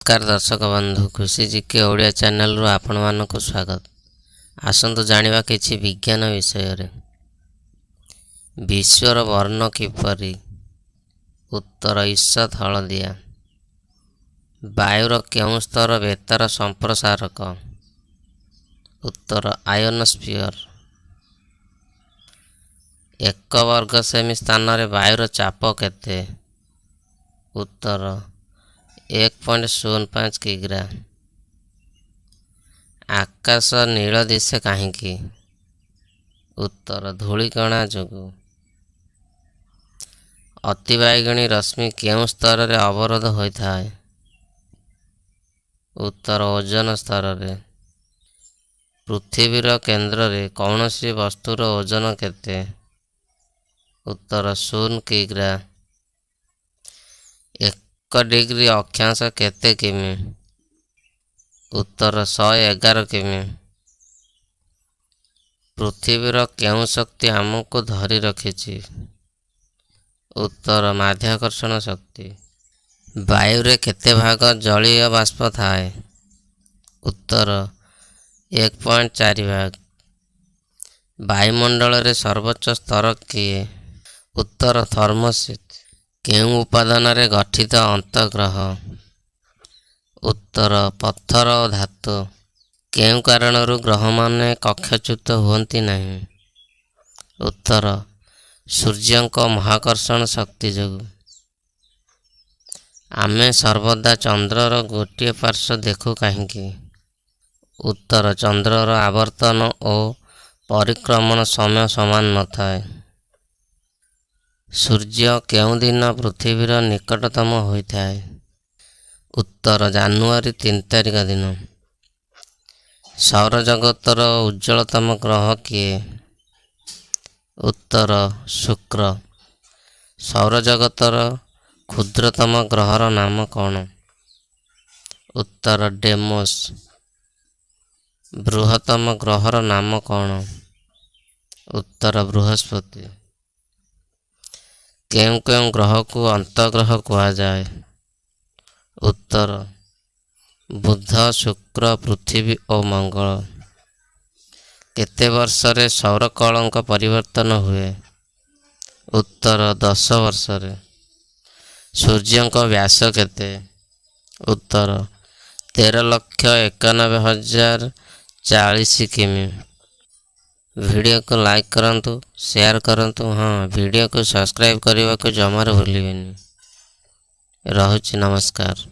नमस्कार दर्शक बंधु खुशी जीके ओडिया चैनल रु आपण मानक स्वागत। आसंतु जानिबा किछि विज्ञान विषय रे। विश्वर वर्ण किपरि? उत्तर ईषत हलदिया। वायुर केउं स्तर बेतार संप्रसारक? उत्तर आयोनोस्फियर। एक वर्ग सेमी स्थान रे वायुर चाप केते? उत्तर 1.05 किग्रा। आकाश नील दिशे काहींकी? उत्तर धूलिकणा जोगु। अतिबाइगणी रश्मि केउं स्तर रे अवरोध होइथाय? उत्तर ओजोन स्तर रे। पृथ्वीर केंद्र रे कौनसी वस्तुर ओजन केते? उत्तर 0 किग्रा। 1 डिग्री अक्षांश केते किमी? उत्तर 111 किमी। पृथ्वीर केउं शक्ति आमको धरी रखिछि? उत्तर माध्याकर्षण शक्ति। वायु रे केते भाग जलीय बाष्प थाए? उत्तर 1.4 भाग। वायुमंडल रे सर्वोच्च स्तर किए? उत्तर थर्मोस्फियर। केउं उपादान रे गठित अंतःग्रह? उत्तर पत्थर और धातु। केउं कारणरू ग्रह माने कक्षच्युत हुअन्ति नहीं? उत्तर सूर्यंक महाकर्षण शक्ति जोगु। आमे सर्वदा चंद्रर गोटे पार्श्व देखु काहींकी? उत्तर चंद्रर आवर्तन और परिक्रमण समय समान न थाए। सूर्य केउं दिन पृथ्वीर निकटतम होइथाय? उत्तर जानुआरी 3 तारिख दिन। सौर जगतर उज्ज्वलतम ग्रह किए? उत्तर शुक्र। सौर जगतर क्षुद्रतम ग्रहर नाम कौन? उत्तर डेमोस। बृहत्तम ग्रहर नाम कौन? उत्तर बृहस्पति। केउं केउं ग्रह को अंतःग्रह कहा जाए? उत्तर बुध, शुक्र, पृथ्वी और मंगल। केते वर्ष रे सौर कलंक परिवर्तन हुए? उत्तर 10 वर्ष रे। सूर्यंक व्यास केते? उत्तर 13,91,040 किमी। वीडियो को लाइक करंतु, शेयर करंतु, हाँ वीडियो को सब्सक्राइब करने को जमार भूलिबेनी। रहुछि नमस्कार।